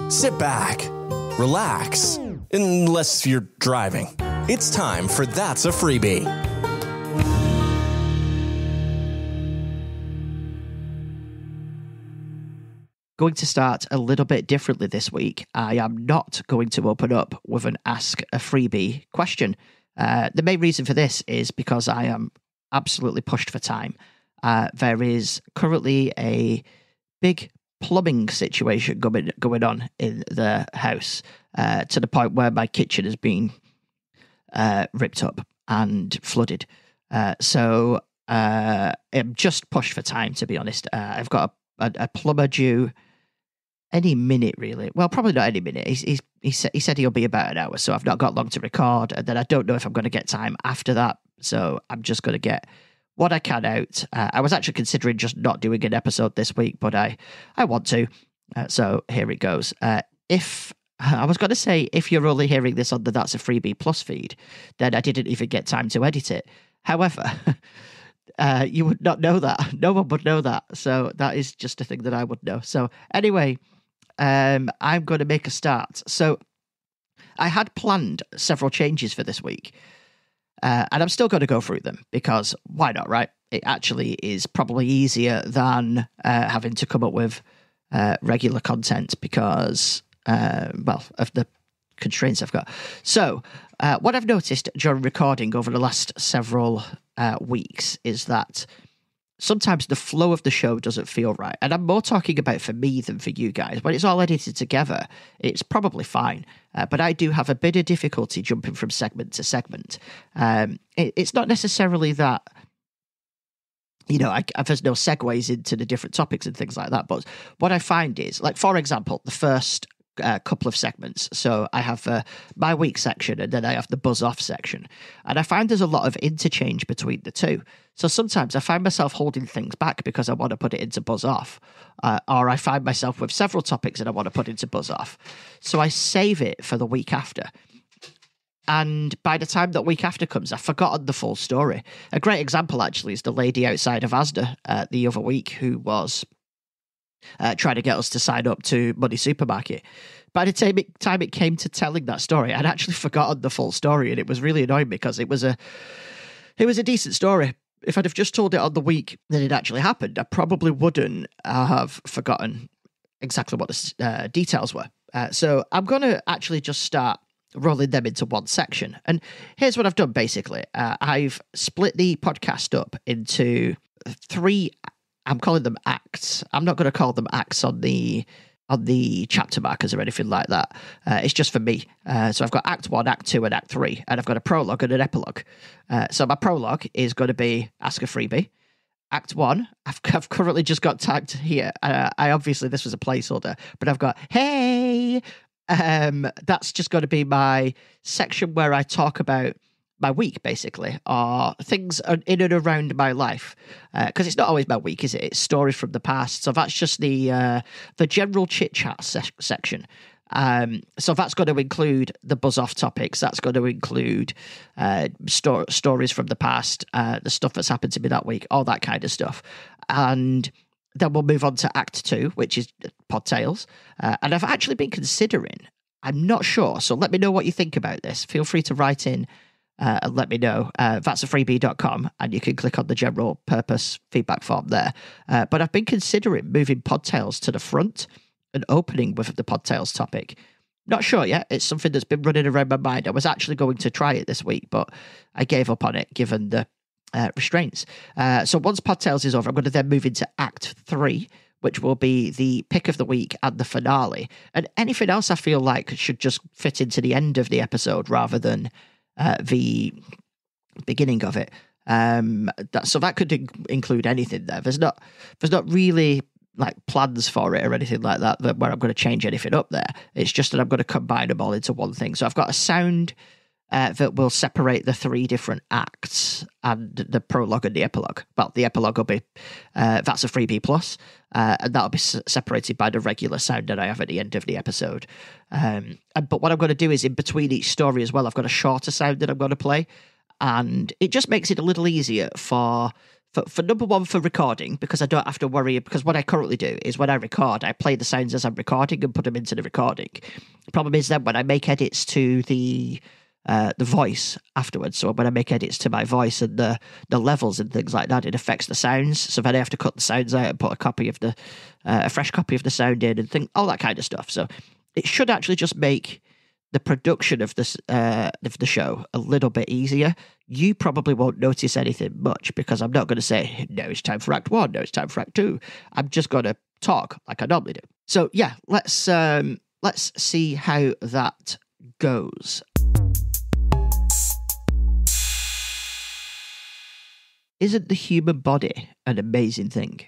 Sit back, relax, unless you're driving. It's time for That's a Freebie. Going to start a little bit differently this week. I am not going to open up with an Ask a Freebie question. The main reason for this is because I am absolutely pushed for time. There is currently a big plumbing situation going on in the house to the point where my kitchen has been ripped up and flooded. So I'm just pushed for time, to be honest. I've got a plumber due any minute, really. Well, probably not any minute. He said he'll be about an hour, so I've not got long to record, and then I don't know if I'm going to get time after that, so I'm just going to get what I can out. I was actually considering just not doing an episode this week, but I want to, so here it goes. If I was going to say, if you're only hearing this on the That's a Freebie Plus feed, then I didn't even get time to edit it. However, you would not know that. No one would know that. So that is just a thing that I would know. So anyway, I'm going to make a start. So I had planned several changes for this week, and I'm still going to go through them because why not, right? It actually is probably easier than having to come up with regular content because, of the constraints I've got. So what I've noticed during recording over the last several weeks is that sometimes the flow of the show doesn't feel right. And I'm more talking about for me than for you guys. When it's all edited together, it's probably fine. But I do have a bit of difficulty jumping from segment to segment. It's not necessarily that, there's no segues into the different topics and things like that. But what I find is, like, for example, the first couple of segments. So I have my week section and then I have the buzz off section. And I find there's a lot of interchange between the two. So sometimes I find myself holding things back because I want to put it into buzz off. Or I find myself with several topics that I want to put into buzz off. So I save it for the week after. And by the time that week after comes, I've forgotten the full story. A great example, actually, is the lady outside of Asda the other week who was trying to get us to sign up to Money Supermarket. By the time it came to telling that story, I'd actually forgotten the full story, and it was really annoying because it was a decent story. If I'd have just told it on the week that it actually happened, I probably wouldn't have forgotten exactly what the details were. So I'm going to actually just start rolling them into one section. And here's what I've done, basically. I've split the podcast up into 3, I'm calling them acts. I'm not going to call them acts on the chapter markers or anything like that. It's just for me. So I've got Act 1, Act 2, and Act 3, and I've got a prologue and an epilogue. So my prologue is going to be Ask a Freebie. Act 1, I've currently just got tagged here. I obviously, this was a placeholder, but I've got, hey! That's just going to be my section where I talk about my week, basically, or things in and around my life, because it's not always my week, is it? It's stories from the past. So that's just the general chit chat section. So that's going to include the buzz off topics. That's going to include stories from the past, the stuff that's happened to me that week, all that kind of stuff. And then we'll move on to Act 2, which is Pod Tales. And I've actually been considering, I'm not sure, so let me know what you think about this. Feel free to write in and let me know. That'safreebie.com, and you can click on the general purpose feedback form there. But I've been considering moving Pod Tales to the front and opening with the Pod Tales topic. Not sure yet. It's something that's been running around my mind. I was actually going to try it this week, but I gave up on it given the restraints. So once Pod Tales is over, I'm going to then move into Act 3, which will be the pick of the week and the finale. And anything else I feel like should just fit into the end of the episode rather than the beginning of it. So that could include anything there. There's not really like plans for it or anything like that where I'm going to change anything up there. It's just that I'm going to combine them all into one thing. So I've got a sound that will separate the 3 different acts and the prologue and the epilogue. Well, the epilogue will be That's a Freebie Plus, and that'll be separated by the regular sound that I have at the end of the episode. But what I'm going to do is in between each story as well, I've got a shorter sound that I'm going to play, and it just makes it a little easier for For number one, for recording, because I don't have to worry, because what I currently do is when I record, I play the sounds as I'm recording and put them into the recording. The problem is then when I make edits to the voice afterwards, so when I make edits to my voice and the levels and things like that, it affects the sounds. So then I have to cut the sounds out and put a fresh copy of the sound in and all that kind of stuff. So it should actually just make the production of this of the show a little bit easier. You probably won't notice anything much because I'm not going to say, no, it's time for Act 1, no, it's time for Act 2. I'm just going to talk like I normally do. So yeah, let's see how that goes. Isn't the human body an amazing thing?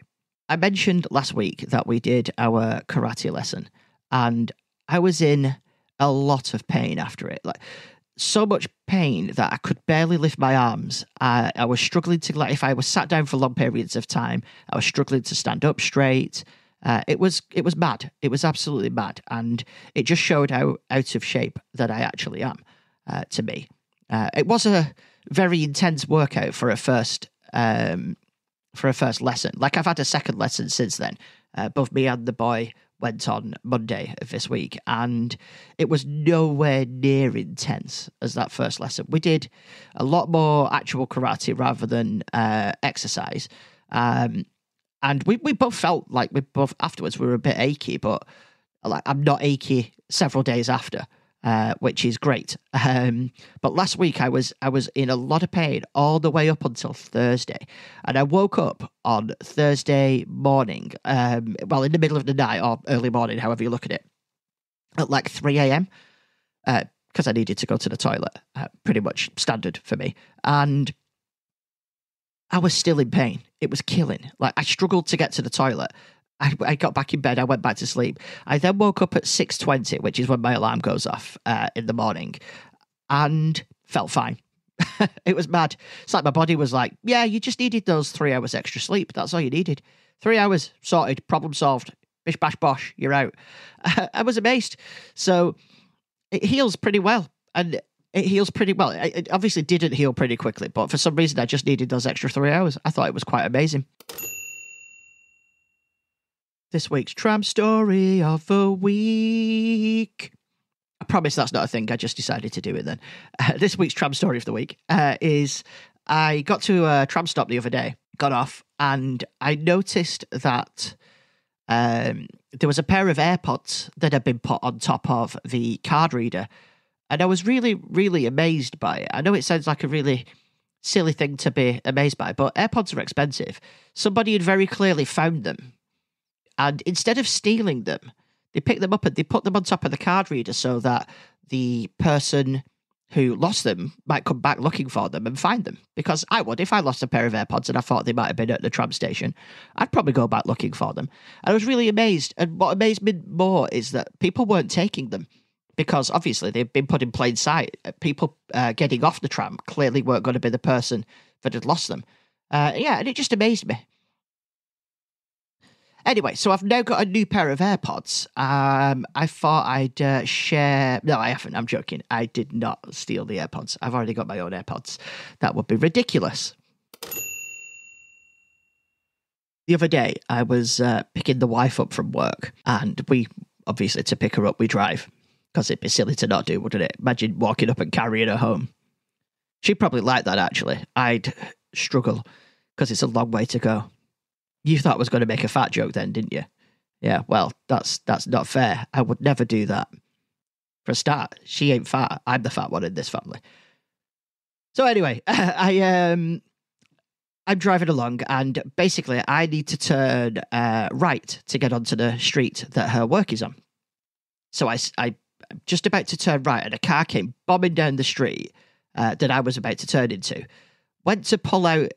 I mentioned last week that we did our karate lesson, and I was in a lot of pain after it. Like, so much pain that I could barely lift my arms. I was struggling to, like, if I was sat down for long periods of time, I was struggling to stand up straight. It was mad. It was absolutely mad. And it just showed how out of shape that I actually am, to me. It was a very intense workout for a first lesson. Like, I've had a second lesson since then. Both me and the boy went on Monday of this week, and it was nowhere near intense as that first lesson. We did a lot more actual karate rather than exercise. And we both felt like afterwards we were a bit achy, but like, I'm not achy several days after. Which is great. But last week I was in a lot of pain all the way up until Thursday. And I woke up on Thursday morning, in the middle of the night or early morning, however you look at it, at like 3 a.m. Because I needed to go to the toilet, pretty much standard for me. And I was still in pain. It was killing. Like, I struggled to get to the toilet. I got back in bed. I went back to sleep. I then woke up at 6:20, which is when my alarm goes off in the morning, and felt fine. It was mad. It's like my body was like, yeah, you just needed those 3 hours extra sleep. That's all you needed. 3 hours, sorted, problem solved. Bish, bash, bosh, you're out. I was amazed. So it heals pretty well. And it heals pretty well. It obviously didn't heal pretty quickly, but for some reason I just needed those extra 3 hours. I thought it was quite amazing. This week's tram story of the week. I promise that's not a thing. I just decided to do it then. This week's tram story of the week is I got to a tram stop the other day, got off, and I noticed that there was a pair of AirPods that had been put on top of the card reader. And I was really, really amazed by it. I know it sounds like a really silly thing to be amazed by, but AirPods are expensive. Somebody had very clearly found them. And instead of stealing them, they picked them up and they put them on top of the card reader so that the person who lost them might come back looking for them and find them. Because I would, if I lost a pair of AirPods and I thought they might have been at the tram station, I'd probably go back looking for them. And I was really amazed. And what amazed me more is that people weren't taking them because obviously they've been put in plain sight. People getting off the tram clearly weren't going to be the person that had lost them. And it just amazed me. Anyway, so I've now got a new pair of AirPods. I thought I'd share... No, I haven't. I'm joking. I did not steal the AirPods. I've already got my own AirPods. That would be ridiculous. The other day, I was picking the wife up from work, and we, obviously, to pick her up, we drive, because it'd be silly to not do, wouldn't it? Imagine walking up and carrying her home. She'd probably like that, actually. I'd struggle, because it's a long way to go. You thought I was going to make a fat joke then, didn't you? Yeah, well, that's not fair. I would never do that. For a start, she ain't fat. I'm the fat one in this family. So anyway, I'm driving along, and basically I need to turn right to get onto the street that her work is on. So I'm just about to turn right, and a car came bombing down the street that I was about to turn into. Went to pull out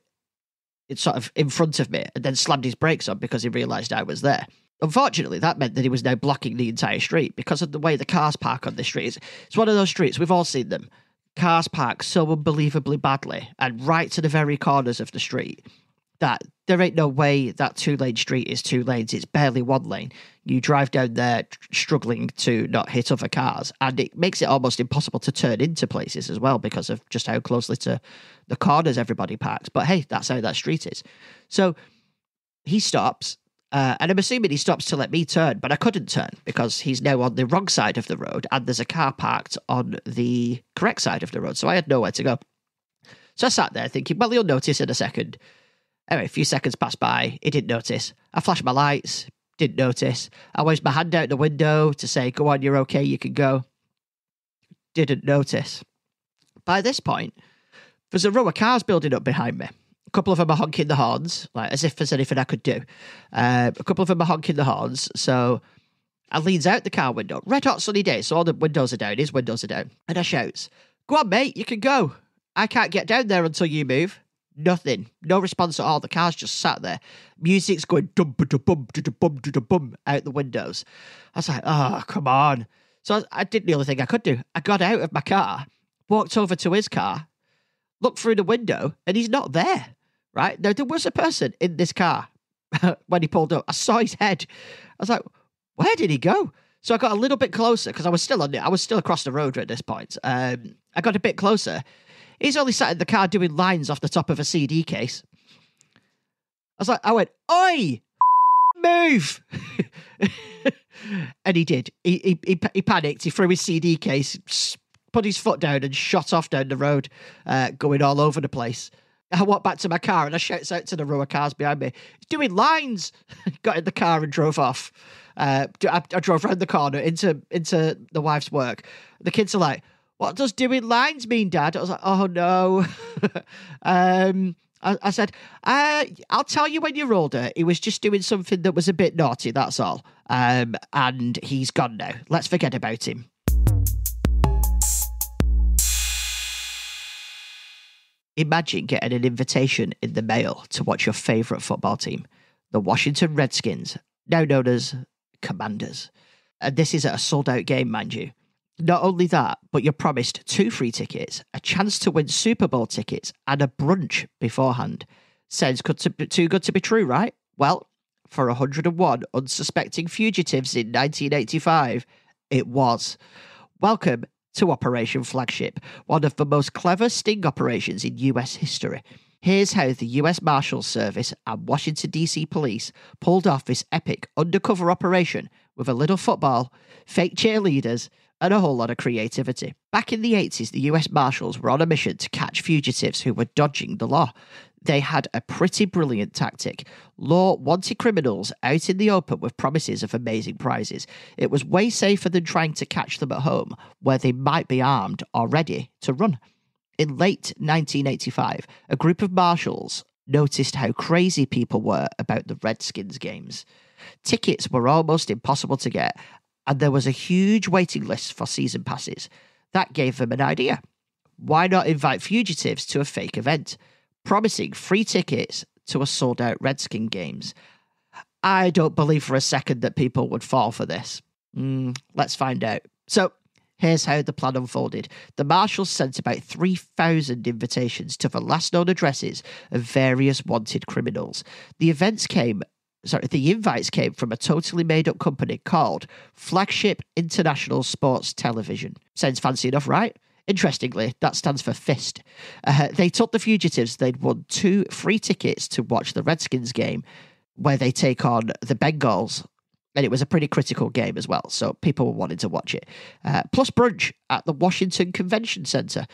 it's sort of in front of me and then slammed his brakes on because he realised I was there. Unfortunately, that meant that he was now blocking the entire street because of the way the cars park on this street. It's one of those streets, we've all seen them. Cars park so unbelievably badly and right to the very corners of the street that there ain't no way that 2-lane street is 2 lanes. It's barely 1 lane. You drive down there struggling to not hit other cars, and it makes it almost impossible to turn into places as well because of just how closely to the corners everybody parks. But hey, that's how that street is. So he stops, and I'm assuming he stops to let me turn, but I couldn't turn because he's now on the wrong side of the road, and there's a car parked on the correct side of the road, so I had nowhere to go. So I sat there thinking, well, he'll notice in a second. Anyway, a few seconds passed by. He didn't notice. I flashed my lights. Didn't notice. I waved my hand out the window to say, go on, you're okay, you can go. Didn't notice. By this point, there's a row of cars building up behind me. A couple of them are honking the horns, like as if there's anything I could do. A couple of them are honking the horns. So I leans out the car window. Red hot sunny day, so all the windows are down. His windows are down. And I shouts, go on, mate, you can go. I can't get down there until you move. Nothing. No response at all. The car's just sat there. Music's going dum-ba-da-bum-da-da-bum-da-da-bum out the windows. I was like, oh, come on. So I did the only thing I could do. I got out of my car, walked over to his car, looked through the window, and he's not there, right? Now, there was a person in this car when he pulled up. I saw his head. I was like, where did he go? So I got a little bit closer because I was still across the road at this point. I got a bit closer. He's only sat in the car doing lines off the top of a CD case. I went, oi, move. And he did. He panicked. He threw his CD case, put his foot down and shot off down the road, going all over the place. I walked back to my car and I shouts out to the row of cars behind me, he's doing lines. Got in the car and drove off. I drove around the corner into the wife's work. The kids are like, what does doing lines mean, Dad? I was like, oh, no. I said, I'll tell you when you're older. He was just doing something that was a bit naughty, that's all. And he's gone now. Let's forget about him. Imagine getting an invitation in the mail to watch your favourite football team, the Washington Redskins, now known as Commanders. And this is at a sold-out game, mind you. Not only that, but you're promised 2 free tickets, a chance to win Super Bowl tickets, and a brunch beforehand. Sounds too good to be true, right? Well, for 101 unsuspecting fugitives in 1985, it was. Welcome to Operation Flagship, one of the most clever sting operations in US history. Here's how the US Marshals Service and Washington, D.C. police pulled off this epic undercover operation with a little football, fake cheerleaders, and a whole lot of creativity. Back in the 80s, the US Marshals were on a mission to catch fugitives who were dodging the law. They had a pretty brilliant tactic. Law wanted criminals out in the open with promises of amazing prizes. It was way safer than trying to catch them at home, where they might be armed or ready to run. In late 1985, a group of marshals noticed how crazy people were about the Redskins games. Tickets were almost impossible to get, and there was a huge waiting list for season passes. That gave them an idea. Why not invite fugitives to a fake event, promising free tickets to a sold-out Redskin games? I don't believe for a second that people would fall for this. Let's find out. So, here's how the plan unfolded. The Marshals sent about 3,000 invitations to the last known addresses of various wanted criminals. The invites came from a totally made-up company called Flagship International Sports Television. Sounds fancy enough, right? Interestingly, that stands for FIST. They told the fugitives they'd won 2 free tickets to watch the Redskins game, where they take on the Bengals. And it was a pretty critical game as well, so people were wanting to watch it. Plus brunch at the Washington Convention Center,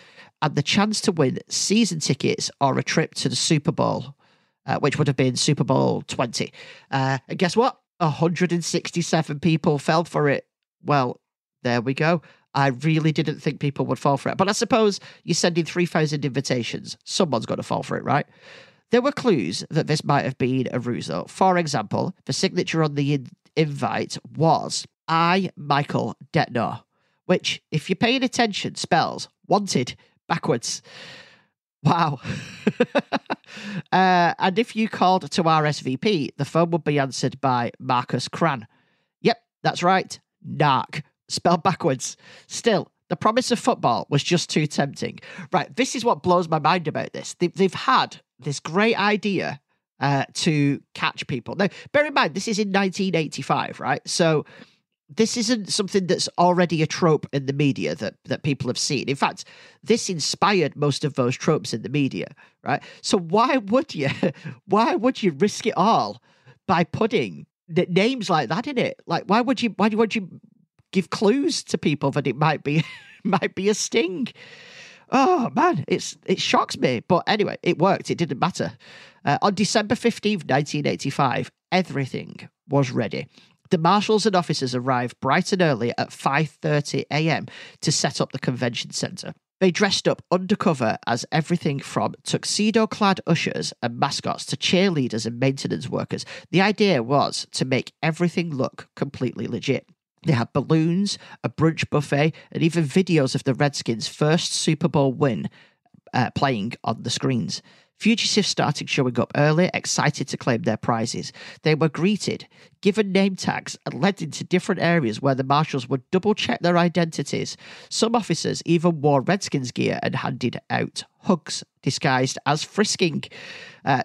and the chance to win season tickets or a trip to the Super Bowl, which would have been Super Bowl 20. And guess what? 167 people fell for it. Well, there we go. I really didn't think people would fall for it. But I suppose you're sending 3,000 invitations. Someone's got to fall for it, right? There were clues that this might have been a ruse, though. For example, the signature on the invite was I, Michael Detnor, which, if you're paying attention, spells wanted backwards. Wow. And if you called to RSVP, the phone would be answered by Marcus Cran. Yep, that's right. Narc. Spelled backwards. Still, the promise of football was just too tempting. Right, this is what blows my mind about this. They've had this great idea to catch people. Now, bear in mind, this is in 1985, right? So this isn't something that's already a trope in the media that people have seen. In fact, this inspired most of those tropes in the media, right? So why would you risk it all by putting names like that in it? Like, why would you give clues to people that it might be a sting? Oh man, it shocks me. But anyway, it worked. It didn't matter. On December 15th, 1985, everything was ready. The marshals and officers arrived bright and early at 5:30 a.m. to set up the convention centre. They dressed up undercover as everything from tuxedo-clad ushers and mascots to cheerleaders and maintenance workers. The idea was to make everything look completely legit. They had balloons, a brunch buffet, and even videos of the Redskins' first Super Bowl win playing on the screens. Fugitives started showing up early, excited to claim their prizes. They were greeted, given name tags, and led into different areas where the marshals would double-check their identities. Some officers even wore Redskins gear and handed out hugs, disguised as frisking,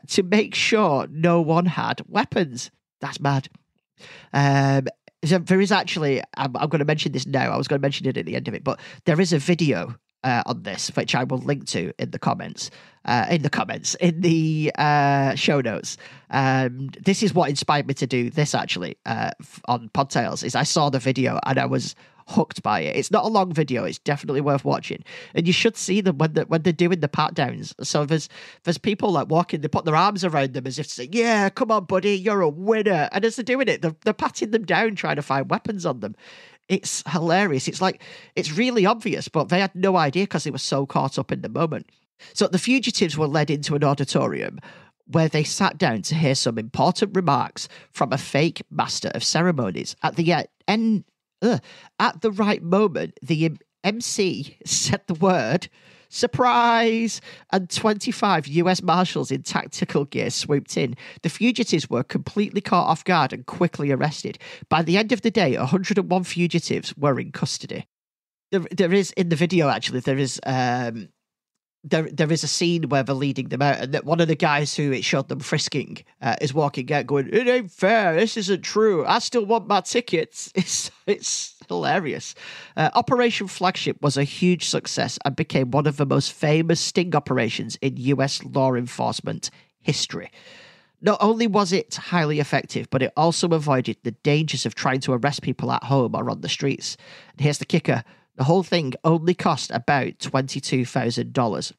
to make sure no one had weapons. That's mad. So there is actually, I'm going to mention this now. I was going to mention it at the end of it, but there is a video on this, which I will link to in the comments, in the show notes. This is what inspired me to do this actually on Podtails. Is I saw the video and I was hooked by it. It's not a long video. It's definitely worth watching, and you should see them when they're doing the pat downs. So there's people like walking. They put their arms around them as if to say, "Yeah, come on, buddy, you're a winner." And as they're doing it, they're patting them down, trying to find weapons on them. It's hilarious. It's like, it's really obvious, but they had no idea because they were so caught up in the moment. So the fugitives were led into an auditorium where they sat down to hear some important remarks from a fake master of ceremonies. At the right moment, the MC said the word surprise, and 25 US Marshals in tactical gear swooped in. The fugitives were completely caught off guard and quickly arrested. By the end of the day, 101 fugitives were in custody. There is, in the video actually, there is a scene where they're leading them out, and that one of the guys who it showed them frisking is walking out going, "It ain't fair, this isn't true, I still want my tickets." It's hilarious. Operation Flagship was a huge success and became one of the most famous sting operations in US law enforcement history. Not only was it highly effective, but it also avoided the dangers of trying to arrest people at home or on the streets. And here's the kicker. The whole thing only cost about $22,000,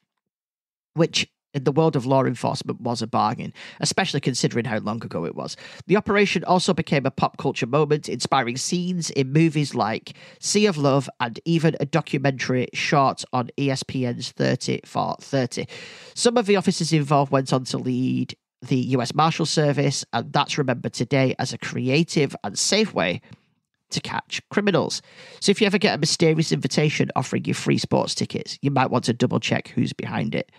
which in the world of law enforcement was a bargain, especially considering how long ago it was. The operation also became a pop culture moment, inspiring scenes in movies like Sea of Love and even a documentary shot on ESPN's 30 for 30. Some of the officers involved went on to lead the US Marshal Service, and that's remembered today as a creative and safe way to catch criminals. So if you ever get a mysterious invitation offering you free sports tickets, you might want to double check who's behind it.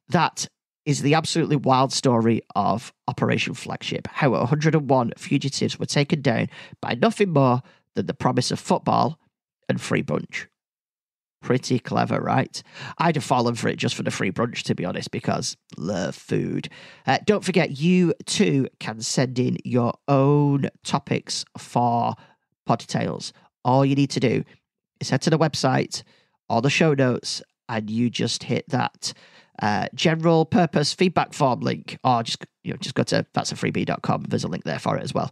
That is the absolutely wild story of Operation Flagship, how 101 fugitives were taken down by nothing more than the promise of football and free brunch. Pretty clever, right? I'd have fallen for it just for the free brunch, to be honest, because love food. Don't forget, you too can send in your own topics for Podtails. All you need to do is head to the website or the show notes, and you just hit that general purpose feedback form link, or just go to that'safreebie.com. There's a link there for it as well.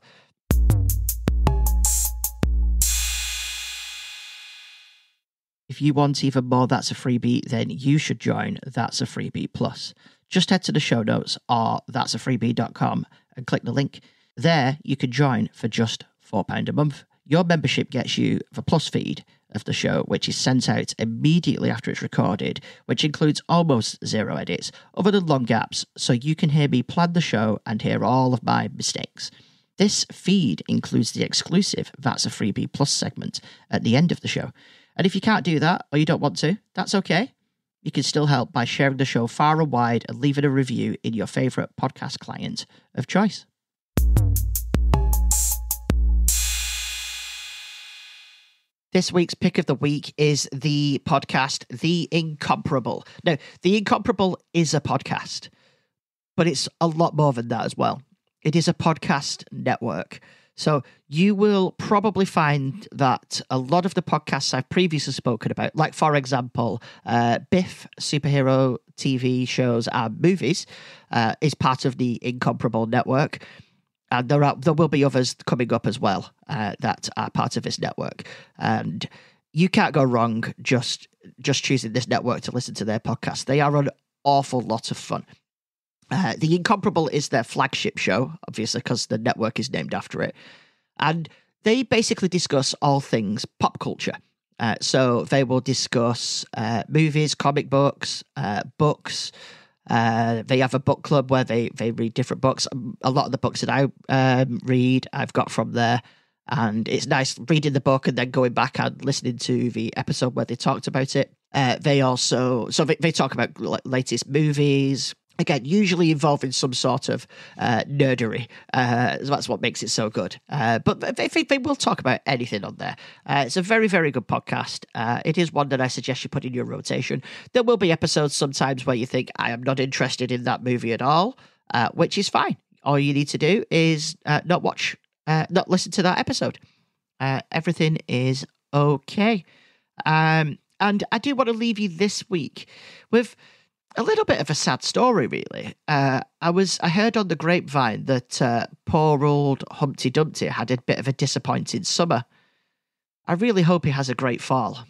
If you want even more That's a Freebie, then you should join That's a Freebie Plus. Just head to the show notes or that'safreebie.com and click the link. There you can join for just £4 a month. Your membership gets you the plus feed of the show, which is sent out immediately after it's recorded, which includes almost zero edits, other than long gaps, so you can hear me plan the show and hear all of my mistakes. This feed includes the exclusive That's a Freebie Plus segment at the end of the show. And if you can't do that, or you don't want to, that's okay. You can still help by sharing the show far and wide and leaving a review in your favourite podcast client of choice. This week's pick of the week is the podcast The Incomparable. Now, The Incomparable is a podcast, but it's a lot more than that as well. It is a podcast network. So you will probably find that a lot of the podcasts I've previously spoken about, like, for example, Biff, superhero TV shows and movies, is part of the Incomparable Network. And there will be others coming up as well that are part of this network. And you can't go wrong just choosing this network to listen to their podcast. They are an awful lot of fun. The Incomparable is their flagship show, obviously, because the network is named after it. And they basically discuss all things pop culture. So they will discuss movies, comic books, books. They have a book club where they read different books. A lot of the books that I read, I've got from there. And it's nice reading the book and then going back and listening to the episode where they talked about it. They talk about latest movies. Again, usually involving some sort of nerdery. That's what makes it so good. But they will talk about anything on there. It's a very, very good podcast. It is one that I suggest you put in your rotation. There will be episodes sometimes where you think, I am not interested in that movie at all, which is fine. All you need to do is not listen to that episode. Everything is okay. And I do want to leave you this week with a little bit of a sad story, really. I heard on the grapevine that poor old Humpty Dumpty had a bit of a disappointing summer. I really hope he has a great fall.